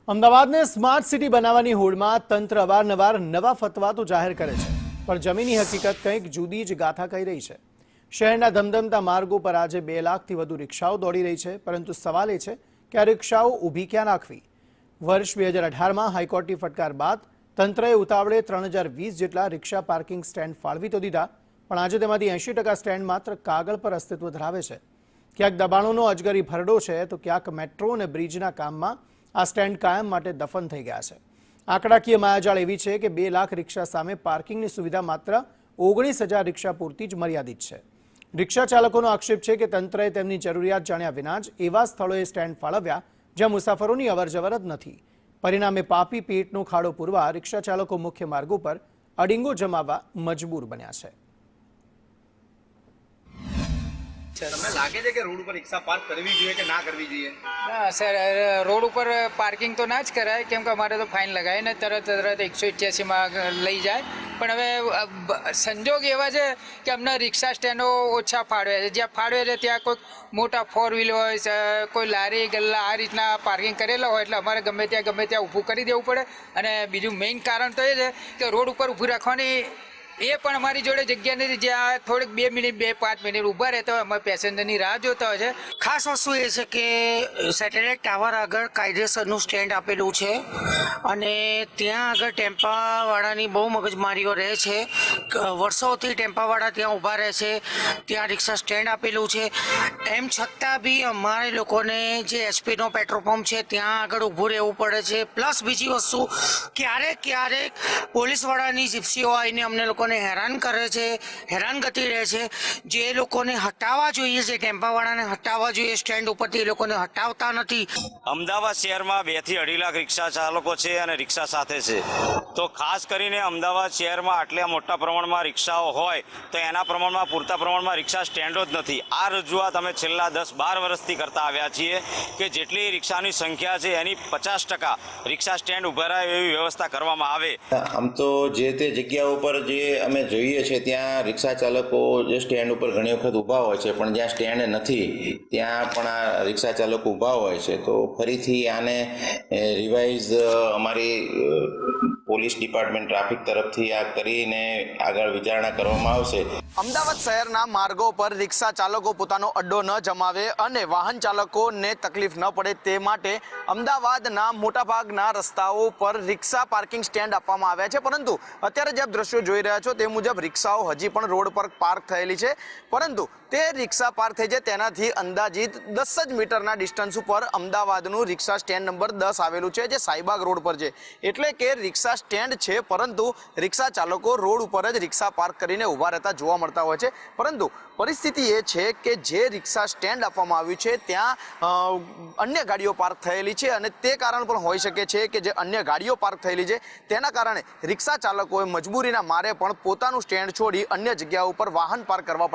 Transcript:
અમદાવાદને smart city બનાવવાની હોડમાં તંત્ર અવારનવાર નવા ફતવા તો જાહેર કરે છે, પણ જમીની હકીકત કંઈક જુદી જ ગાથા કહી રહી છે। શહેરના ધમધમતા માર્ગો પર આજે 2 લાખથી વધુ રિક્ષાઓ દોડી રહી છે, પરંતુ સવાલ એ છે કે આ રિક્ષાઓ ઊભી ક્યાં નાખવી। વર્ષ 2018માં હાઈકોર્ટની ફટકાર બાદ તંત્રએ ઉતાવળે 3020 જેટલા રિક્ષા પાર્કિંગ સ્ટેન્ડ ફાળવી તો દીધા, પણ આજે તેમાંથી 80% સ્ટેન્ડ માત્ર કાગળ પર અસ્તિત્વ ધરાવે છે। ક્યાંક દબાણોનો અજગરી ભરડો છે, તો ક્યાંક મેટ્રો અને બ્રિજના કામમાં આ સ્ટેન્ડ કાયમ માટે દફન થઈ ગયા છે। આંકડાકીય માયાજાળ એવી છે કે 2 લાખ રિક્ષા સામે પાર્કિંગની સુવિધા માત્ર 19,000 રિક્ષા પૂરતી જ મર્યાદિત છે। રિક્ષા ચાલકોનો આક્ષેપ છે કે તંત્રએ તેમની જરૂરિયાત જાણ્યા વિના જ એવા સ્થળોએ સ્ટેન્ડ ફાળવ્યા જ્યાં મુસાફરોની અવરજવર જ નથી। પરિણામે પાપી પેટનો ખાડો પૂરવા રિક્ષા ચાલકો મુખ્ય માર્ગો પર અડીંગો જમાવવા મજબૂર બન્યા છે। તમને લાગે છે કે રોડ ઉપર રિક્ષા પાર્ક કરવી જોઈએ કે ના કરવી જોઈએ? ના સર, રોડ ઉપર પાર્કિંગ તો ના જ કરાય, કેમ કે અમારે તો ફાઇન લગાવે ને તરત 188માં લઈ જાય। પણ હવે સંજોગ એવા છે કે અમને રિક્ષા સ્ટેન્ડો ઓછા ફાળવે છે, જ્યાં ફાળવે છે ત્યાં કોઈ મોટા 4 વ્હીલ હોય, કોઈ લારી ગલ્લા આ રીતના પાર્કિંગ કરેલા હોય, એટલે અમારે ગમે ત્યાં ઊભું કરી દેવું પડે। અને બીજું મેઇન કારણ તો એ છે કે રોડ ઉપર ઊભું રાખવાની એ પણ અમારી જોડે જગ્યા નથી, જ્યાં થોડીક 2 મિનિટ 2-5 મિનિટ ઊભા રહેતા હોય, અમારે પેસેન્જરની રાહ જોતા હોય છે। ખાસ વસ્તુ એ છે કે સેટેલાઇટ ટાવર આગળ કાયદેસરનું સ્ટેન્ડ આપેલું છે અને ત્યાં આગળ ટેમ્પાવાળાની બહુ મગજમારીઓ રહે છે। વર્ષોથી ટેમ્પાવાળા ત્યાં ઊભા રહે છે, ત્યાં રિક્ષા સ્ટેન્ડ આપેલું છે, એમ છતાં બી અમારે લોકોને જે એચપીનો પેટ્રોલ પંપ છે ત્યાં આગળ ઊભું રહેવું પડે છે। પ્લસ બીજી વસ્તુ, ક્યારેક પોલીસવાળાની જીપ્સીઓ આવીને અમને લોકોને હેરાન કરે છે, હેરાનગતિ રહે છે। જે લોકોને હટાવવા જોઈએ, જે ટેમ્પાવાળાને હટાવવા જોઈએ સ્ટેન્ડ ઉપરથી, એ લોકોને હટાવતા નથી। અમદાવાદ શહેરમાં 2 થી 2.5 લાખ રિક્ષા ચાલકો છે અને રિક્ષા સાથે છે, તો ખાસ કરીને અમદાવાદ શહેરમાં આટલા મોટા પ્રમાણમાં રિક્ષાઓ હોય તો એના પ્રમાણમાં પૂરતા પ્રમાણમાં રિક્ષા સ્ટેન્ડો જ નથી। આ રજૂઆત અમે છેલ્લા 10-12 વર્ષથી કરતા આવ્યા છીએ કે જેટલી રિક્ષાની સંખ્યા છે એની 50% રિક્ષા સ્ટેન્ડ ઉભા રહે એવી વ્યવસ્થા કરવામાં આવે। આમ તો જે તે જગ્યા ઉપર જે અમે જોઈએ છે ત્યાં રિક્ષા ચાલકો જે સ્ટેન્ડ ઉપર ઘણી વખત ઊભા હોય છે, પણ જ્યાં સ્ટેન્ડ નથી ત્યાં પણ આ રિક્ષા ચાલકો ઊભા હોય છે। તો ફરીથી આને રિવાઇઝ અમારી પોલીસ ડિપાર્ટમેન્ટ ટ્રાફિક તરફથી આ કરીને આગળ વિચારણા કરવામાં આવશે। અમદાવાદ શહેરના માર્ગો પર રિક્ષા ચાલકો પોતાનો અડ્ડો ન જમાવે અને વાહન ચાલકોને તકલીફ ન પડે તે માટે અમદાવાદના મોટાભાગના રસ્તાઓ પર રિક્ષા પાર્કિંગ સ્ટેન્ડ આપવામાં આવ્યા છે, પરંતુ અત્યારે જે આપ દ્રશ્યો જોઈ રહ્યા છો તે મુજબ રિક્ષાઓ હજી પણ રોડ પર પાર્ક થયેલી છે, પરંતુ તે રિક્ષા પાર્ક થઈ જાય તેનાથી અંદાજિત 10 જ મીટરના ડિસ્ટન્સ ઉપર અમદાવાદનું રિક્ષા સ્ટેન્ડ નંબર 10 આવેલું છે, જે સાઈબાગ રોડ પર છે। એટલે કે રિક્ષા સ્ટેન્ડ છે, પરંતુ રિક્ષા ચાલકો રોડ ઉપર જ રિક્ષા પાર્ક કરીને ઊભા રહેતા જોવા મળતા હોય છે। પરંતુ પરિસ્થિતિ એ છે કે જે રિક્ષા સ્ટેન્ડ આપવામાં આવ્યું છે ત્યાં અન્ય ગાડીઓ પાર્ક થયેલી છે, અને તે કારણ પણ હોઈ શકે છે કે જે અન્ય ગાડીઓ પાર્ક થયેલી છે તેના કારણે રિક્ષા ચાલકોએ મજબૂરીના મારે પણ પોતાનું સ્ટેન્ડ છોડી અન્ય જગ્યા ઉપર વાહન પાર્ક કરવા પડે।